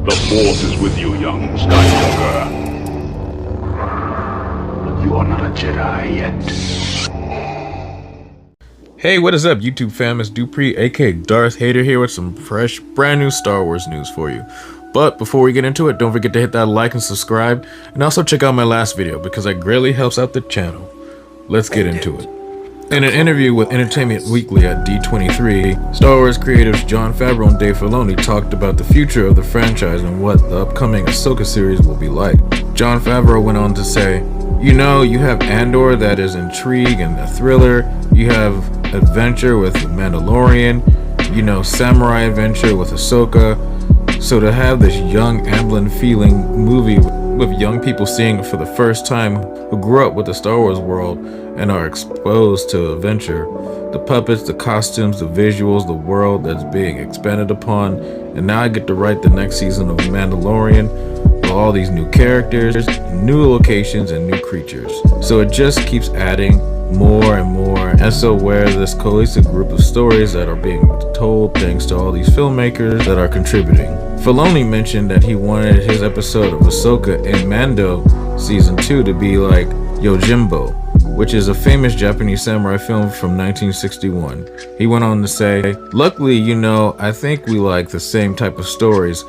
The Force is with you, young Skywalker. But you are not a Jedi yet. Hey, what is up, YouTube fam? It's Dupree, aka Darth Hater, here with some fresh, brand new Star Wars news for you. But before we get into it, don't forget to hit that like and subscribe, and also check out my last video because it greatly helps out the channel. Let's get into it. In an interview with Entertainment Weekly at D23, Star Wars creators Jon Favreau and DaveFiloni talked about the future of the franchise and what the upcoming Ahsoka series will be like. Jon Favreau went on to say, you know, you have Andor that is intrigue and a thriller, you have adventure with The Mandalorian, you know, samurai adventure with Ahsoka, so to have this young Amblin feeling movie with young people seeing it for the first time who grew up with the Star Wars world and are exposed to adventure, the puppets, the costumes, the visuals, the world that's being expanded upon, and now I get to write the next season of The Mandalorian with all these new characters, new locations, and new creatures. So it just keeps adding more and more, and so we're this cohesive group of stories that are being told thanks to all these filmmakers that are contributing. Filoni mentioned that he wanted his episode of Ahsoka in Mando Season 2 to be like Yojimbo, which is a famous Japanese samurai film from 1961. He went on to say, luckily, you know, I think we like the same type of stories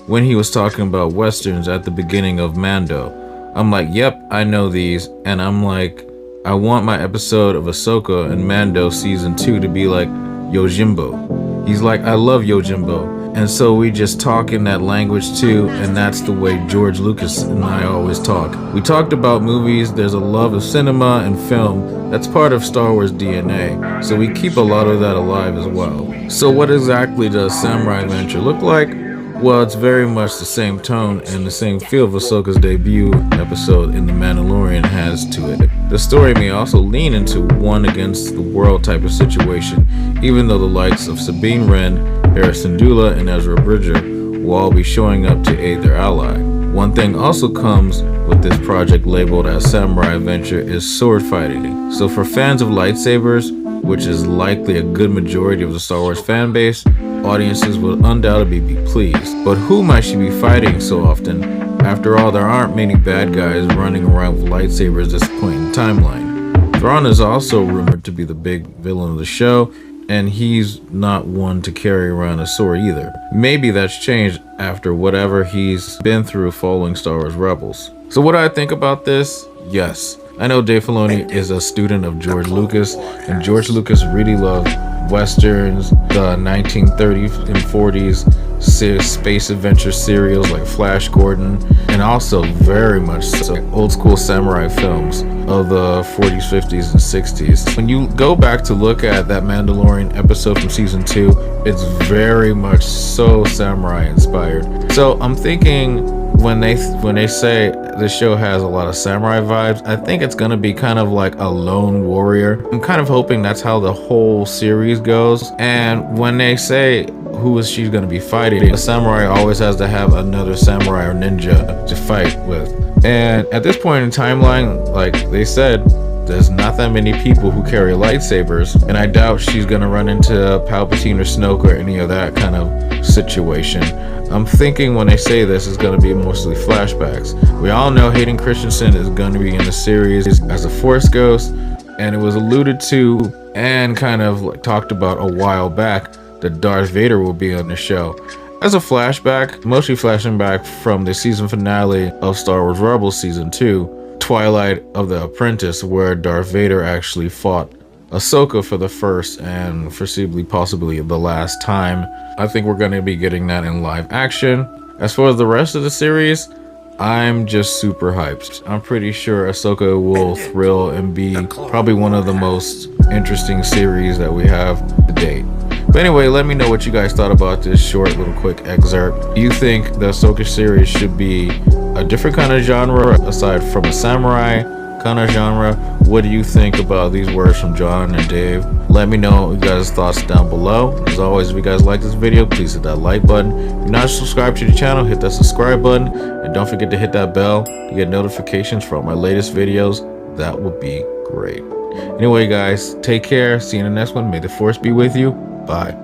when he was talking about westerns at the beginning of Mando. I'm like, yep, I know these, and I'm like, I want my episode of Ahsoka and Mando Season 2 to be like Yojimbo. He's like, I love Yojimbo. And so we just talk in that language too, and that's the way George Lucas and I always talk. We talked about movies, there's a love of cinema and film that's part of Star Wars DNA, so we keep a lot of that alive as well. So what exactly does Samurai Adventure look like? Well, it's very much the same tone and the same feel of Ahsoka's debut episode in The Mandalorian has to it. The story may also lean into one against the world type of situation, even though the likes of Sabine Wren, Hera Syndulla, and Ezra Bridger will all be showing up to aid their ally. One thing also comes with this project labeled as Samurai Adventure is sword fighting. So for fans of lightsabers, which is likely a good majority of the Star Wars fan base, audiences will undoubtedly be pleased. But who might she be fighting so often? After all, there aren't many bad guys running around with lightsabers at this point in timeline. Thrawn is also rumored to be the big villain of the show, and he's not one to carry around a sword either. Maybe that's changed after whatever he's been through following Star Wars Rebels. So what do I think about this? Yes, I know Dave Filoni is a student of George Lucas, and George Lucas really loved westerns, the 1930s and 40s space adventure serials like Flash Gordon, and also very much so old school samurai films of the 40s, 50s, and 60s. When you go back to look at that Mandalorian episode from season 2, it's very much so samurai inspired. So I'm thinking when they say the show has a lot of samurai vibes, I think it's gonna be kind of like a lone warrior. I'm kind of hoping that's how the whole series goes. And when they say who is she gonna be fighting, a samurai always has to have another samurai or ninja to fight with. And at this point in timeline, like they said, there's not that many people who carry lightsabers, and I doubt she's gonna run into Palpatine or Snoke or any of that kind of situation. I'm thinking when they say this, it's gonna be mostly flashbacks. We all know Hayden Christensen is gonna be in the series as a Force ghost, and it was alluded to and kind of like talked about a while back that Darth Vader will be on the show. As a flashback, mostly flashing back from the season finale of Star Wars Rebels Season 2, Twilight of the Apprentice, where Darth Vader actually fought Ahsoka for the first and foreseeably possibly the last time. I think we're going to be getting that in live action. As far as the rest of the series, I'm just super hyped. I'm pretty sure Ahsoka will thrill and be probably one of the most interesting series that we have to date. But anyway, let me know what you guys thought about this short little quick excerpt. Do you think the Ahsoka series should be a different kind of genre aside from a samurai kind of genre? What do you think about these words from John and Dave? Let me know you guys' thoughts down below. As always, if you guys like this video, please hit that like button. If you're not subscribed to the channel, hit that subscribe button, and don't forget to hit that bell to get notifications for all my latest videos. That would be great. Anyway, guys, take care. See you in the next one. May the Force be with you. Bye.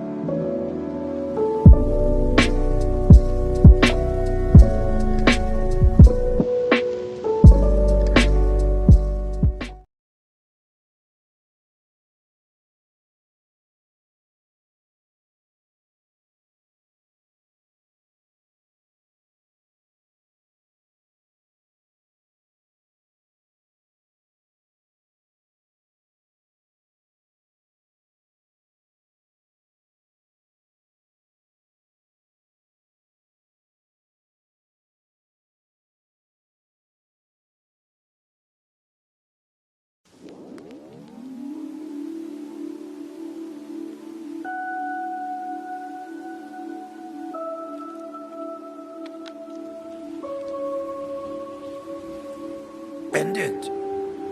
ended.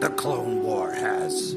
The Clone War has.